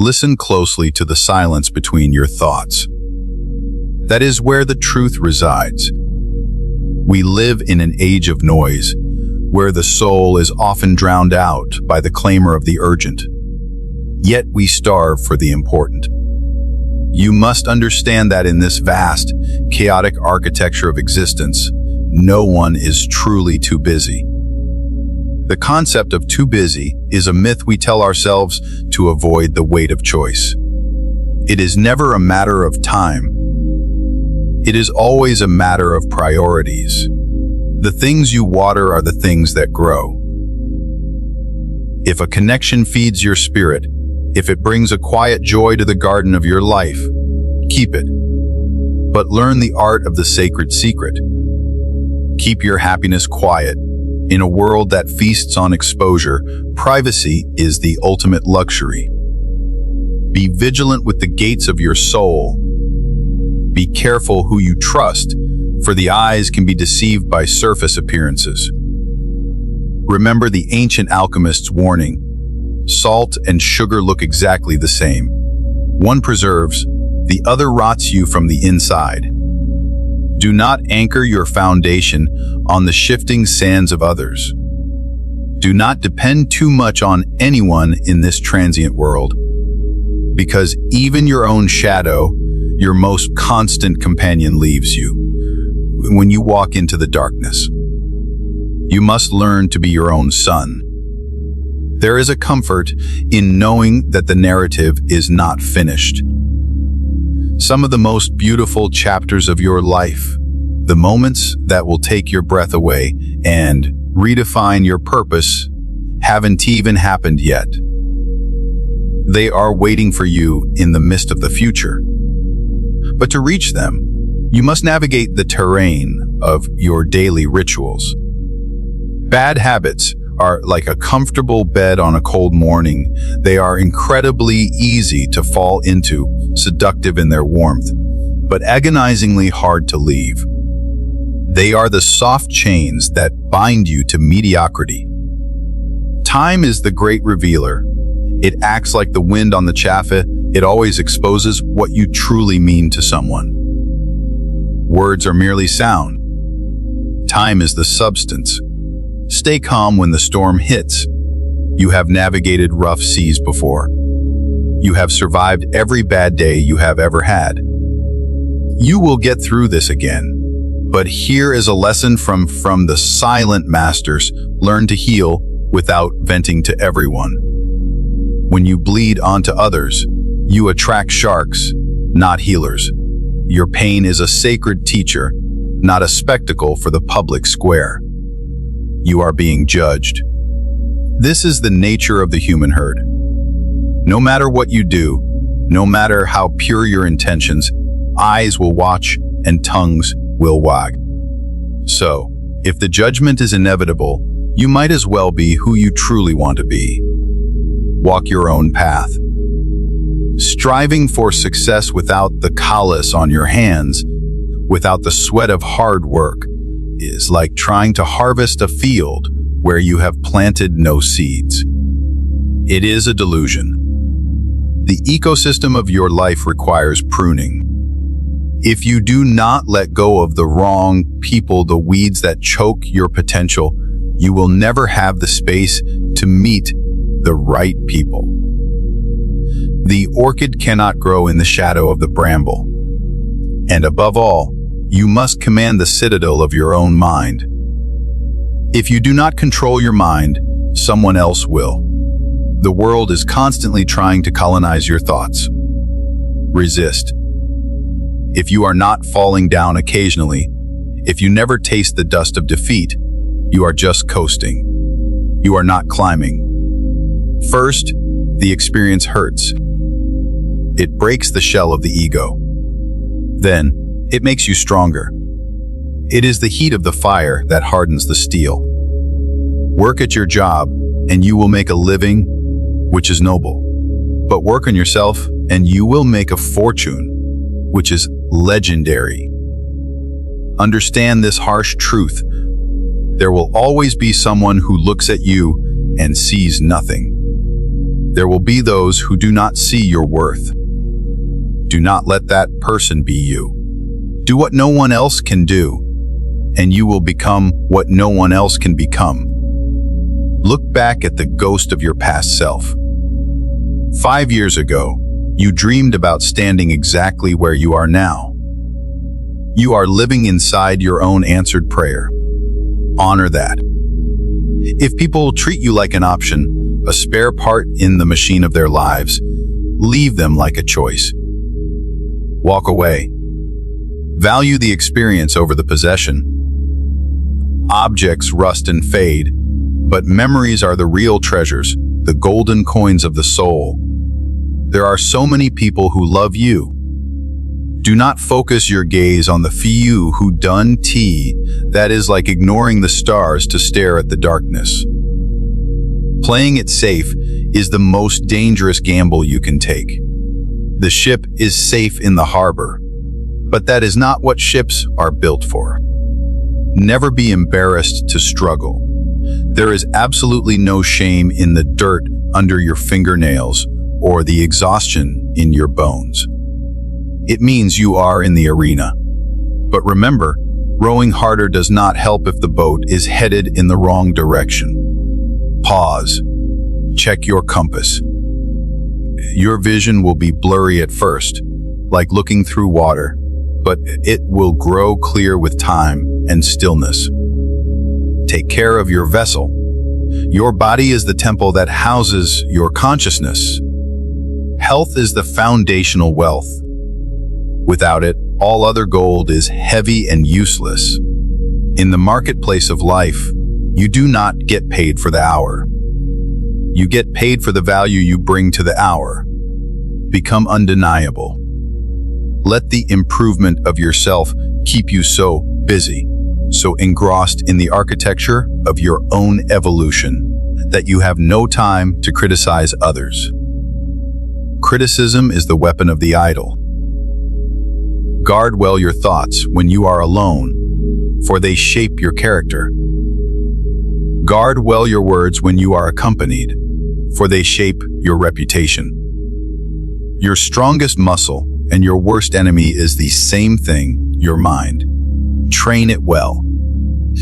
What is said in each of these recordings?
Listen closely to the silence between your thoughts. That is where the truth resides. We live in an age of noise, where the soul is often drowned out by the clamor of the urgent. Yet we starve for the important. You must understand that in this vast, chaotic architecture of existence, no one is truly too busy. The concept of too busy is a myth we tell ourselves to avoid the weight of choice. It is never a matter of time. It is always a matter of priorities. The things you water are the things that grow. If a connection feeds your spirit, if it brings a quiet joy to the garden of your life, keep it. But learn the art of the sacred secret. Keep your happiness quiet. In a world that feasts on exposure, privacy is the ultimate luxury. Be vigilant with the gates of your soul. Be careful who you trust, for the eyes can be deceived by surface appearances. Remember the ancient alchemist's warning. Salt and sugar look exactly the same. One preserves, the other rots you from the inside. Do not anchor your foundation on the shifting sands of others. Do not depend too much on anyone in this transient world, because even your own shadow, your most constant companion, leaves you when you walk into the darkness. You must learn to be your own sun. There is a comfort in knowing that the narrative is not finished. Some of the most beautiful chapters of your life, the moments that will take your breath away and redefine your purpose, haven't even happened yet. They are waiting for you in the midst of the future. But to reach them, you must navigate the terrain of your daily rituals. Bad habits are like a comfortable bed on a cold morning. They are incredibly easy to fall into, seductive in their warmth, but agonizingly hard to leave. They are the soft chains that bind you to mediocrity. Time is the great revealer. It acts like the wind on the chaff. It always exposes what you truly mean to someone. Words are merely sound. Time is the substance. Stay calm when the storm hits. You have navigated rough seas before. You have survived every bad day you have ever had. You will get through this again. But here is a lesson from the silent masters. Learn to heal without venting to everyone. When you bleed onto others, you attract sharks, not healers. Your pain is a sacred teacher, not a spectacle for the public square. You are being judged. This is the nature of the human herd. No matter what you do, no matter how pure your intentions, eyes will watch and tongues will wag. So, if the judgment is inevitable, you might as well be who you truly want to be. Walk your own path. Striving for success without the callus on your hands, without the sweat of hard work, is like trying to harvest a field where you have planted no seeds. It is a delusion. The ecosystem of your life requires pruning. If you do not let go of the wrong people, the weeds that choke your potential, you will never have the space to meet the right people. The orchid cannot grow in the shadow of the bramble. And above all, you must command the citadel of your own mind. If you do not control your mind, someone else will. The world is constantly trying to colonize your thoughts. Resist. If you are not falling down occasionally, if you never taste the dust of defeat, you are just coasting. You are not climbing. First, the experience hurts. It breaks the shell of the ego. Then, it makes you stronger. It is the heat of the fire that hardens the steel. Work at your job, and you will make a living, which is noble. But work on yourself, and you will make a fortune, which is legendary. Understand this harsh truth. There will always be someone who looks at you and sees nothing. There will be those who do not see your worth. Do not let that person be you. Do what no one else can do, and you will become what no one else can become. Look back at the ghost of your past self. 5 years ago, you dreamed about standing exactly where you are now. You are living inside your own answered prayer. Honor that. If people treat you like an option, a spare part in the machine of their lives, leave them like a choice. Walk away. Value the experience over the possession. Objects rust and fade, but memories are the real treasures, the golden coins of the soul. There are so many people who love you. Do not focus your gaze on the few who done tea. That is like ignoring the stars to stare at the darkness. Playing it safe is the most dangerous gamble you can take. The ship is safe in the harbor, but that is not what ships are built for. Never be embarrassed to struggle. There is absolutely no shame in the dirt under your fingernails or the exhaustion in your bones. It means you are in the arena. But remember, rowing harder does not help if the boat is headed in the wrong direction. Pause. Check your compass. Your vision will be blurry at first, like looking through water, but it will grow clear with time and stillness. Take care of your vessel. Your body is the temple that houses your consciousness. Health is the foundational wealth. Without it, all other gold is heavy and useless. In the marketplace of life, you do not get paid for the hour. You get paid for the value you bring to the hour. Become undeniable. Let the improvement of yourself keep you so busy, so engrossed in the architecture of your own evolution, that you have no time to criticize others. Criticism is the weapon of the idle. Guard well your thoughts when you are alone, for they shape your character. Guard well your words when you are accompanied, for they shape your reputation. Your strongest muscle and your worst enemy is the same thing, your mind. Train it well.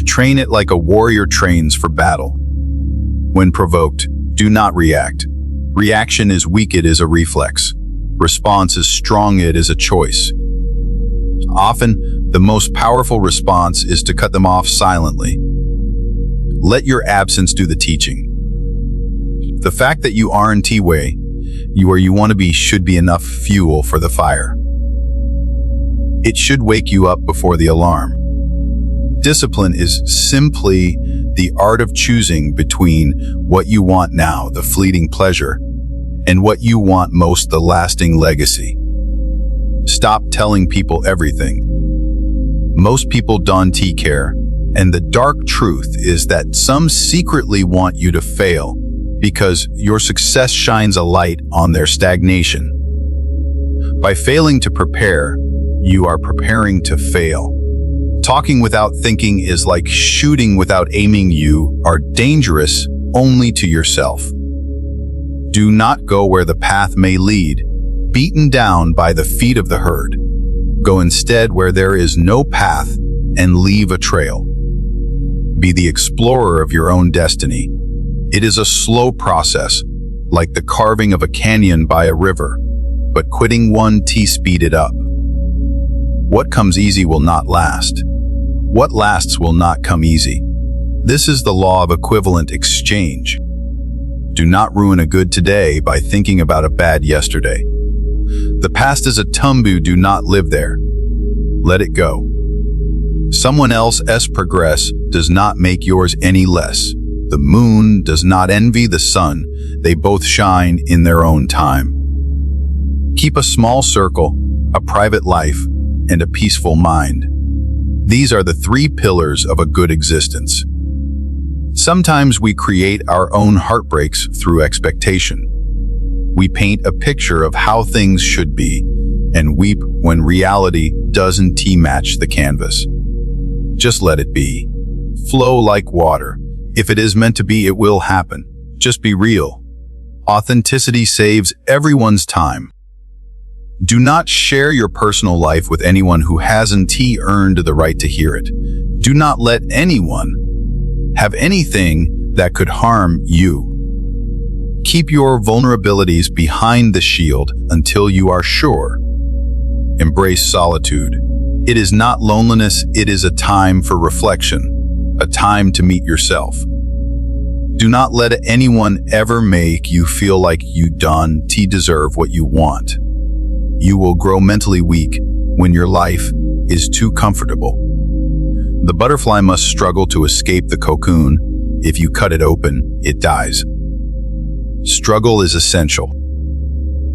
Train it like a warrior trains for battle. When provoked, do not react. Reaction is weak, it is a reflex. Response is strong, it is a choice. Often, the most powerful response is to cut them off silently. Let your absence do the teaching. The fact that you aren't where you want to be should be enough fuel for the fire. It should wake you up before the alarm. Discipline is simply the art of choosing between what you want now, the fleeting pleasure, and what you want most, the lasting legacy. Stop telling people everything. Most people don't care, and the dark truth is that some secretly want you to fail because your success shines a light on their stagnation. By failing to prepare, you are preparing to fail. Talking without thinking is like shooting without aiming. You are dangerous only to yourself. Do not go where the path may lead, beaten down by the feet of the herd. Go instead where there is no path and leave a trail. Be the explorer of your own destiny. It is a slow process, like the carving of a canyon by a river, but quitting one to speed it up. What comes easy will not last. What lasts will not come easy. This is the law of equivalent exchange. Do not ruin a good today by thinking about a bad yesterday. The past is a tomb, do not live there. Let it go. Someone else's progress does not make yours any less. The moon does not envy the sun. They both shine in their own time. Keep a small circle, a private life, and a peaceful mind. These are the 3 pillars of a good existence. Sometimes we create our own heartbreaks through expectation. We paint a picture of how things should be and weep when reality doesn't match the canvas. Just let it be. Flow like water. If it is meant to be, it will happen. Just be real. Authenticity saves everyone's time. Do not share your personal life with anyone who hasn't earned the right to hear it. Do not let anyone have anything that could harm you. Keep your vulnerabilities behind the shield until you are sure. Embrace solitude. It is not loneliness, it is a time for reflection, a time to meet yourself. Do not let anyone ever make you feel like you don't deserve what you want. You will grow mentally weak when your life is too comfortable. The butterfly must struggle to escape the cocoon. If you cut it open, it dies. Struggle is essential.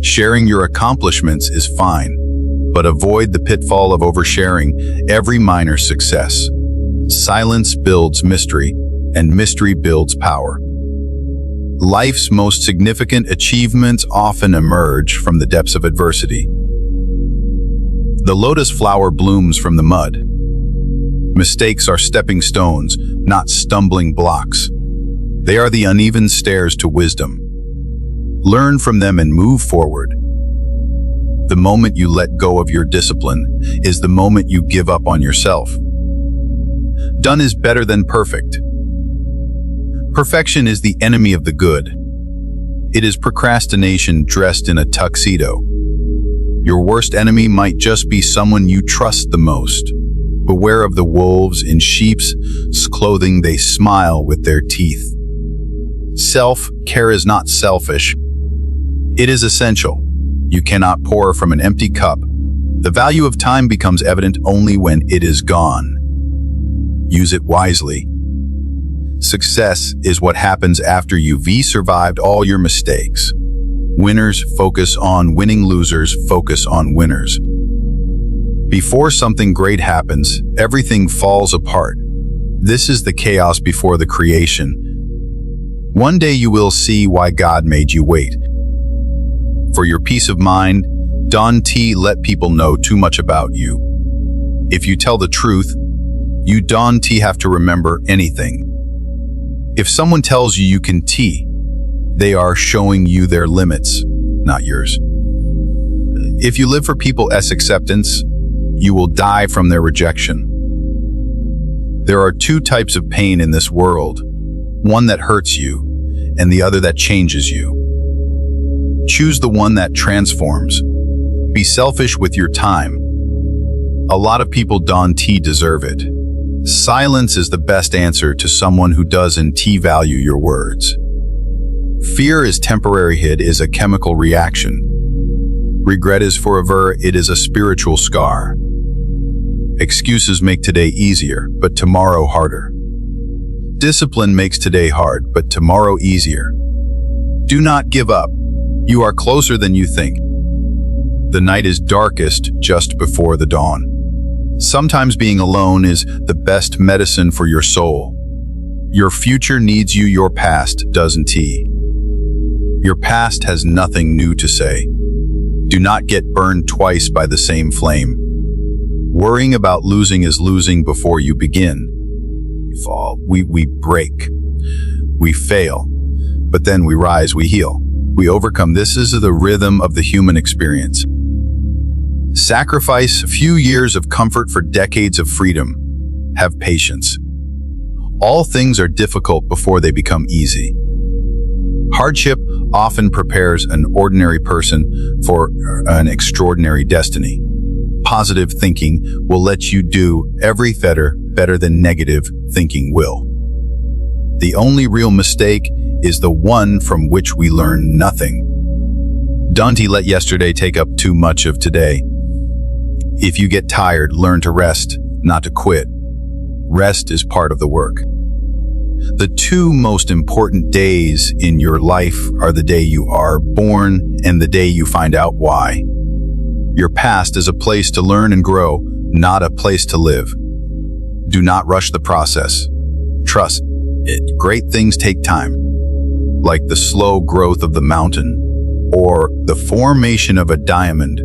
Sharing your accomplishments is fine, but avoid the pitfall of oversharing every minor success. Silence builds mystery, and mystery builds power. Life's most significant achievements often emerge from the depths of adversity. The lotus flower blooms from the mud. Mistakes are stepping stones, not stumbling blocks. They are the uneven stairs to wisdom. Learn from them and move forward. The moment you let go of your discipline is the moment you give up on yourself. Done is better than perfect. Perfection is the enemy of the good. It is procrastination dressed in a tuxedo. Your worst enemy might just be someone you trust the most. Beware of the wolves in sheep's clothing, they smile with their teeth. Self-care is not selfish. It is essential. You cannot pour from an empty cup. The value of time becomes evident only when it is gone. Use it wisely. Success is what happens after you've survived all your mistakes. Winners focus on winning, losers focus on winners. Before something great happens, everything falls apart. This is the chaos before the creation. One day you will see why God made you wait. For your peace of mind, don't let people know too much about you. If you tell the truth, you don't have to remember anything. If someone tells you you can they are showing you their limits, not yours. If you live for people's acceptance, you will die from their rejection. There are two types of pain in this world, one that hurts you and the other that changes you. Choose the one that transforms. Be selfish with your time. A lot of people don't deserve it. Silence is the best answer to someone who doesn't value your words. Fear is temporary, it is a chemical reaction. Regret is forever, it is a spiritual scar. Excuses make today easier, but tomorrow harder. Discipline makes today hard, but tomorrow easier. Do not give up. You are closer than you think. The night is darkest just before the dawn. Sometimes being alone is the best medicine for your soul. Your future needs you, your past doesn't. Your past has nothing new to say. Do not get burned twice by the same flame. Worrying about losing is losing before you begin. We fall, we break, we fail, but then we rise, we heal, we overcome. This is the rhythm of the human experience. Sacrifice a few years of comfort for decades of freedom. Have patience. All things are difficult before they become easy. Hardship often prepares an ordinary person for an extraordinary destiny. Positive thinking will let you do every better than negative thinking will. The only real mistake is the one from which we learn nothing. Don't let yesterday take up too much of today. If you get tired, learn to rest, not to quit. Rest is part of the work. The two most important days in your life are the day you are born and the day you find out why. Your past is a place to learn and grow, not a place to live. Do not rush the process. Trust it. Great things take time, like the slow growth of the mountain or the formation of a diamond.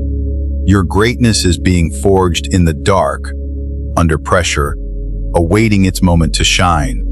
Your greatness is being forged in the dark, under pressure, awaiting its moment to shine.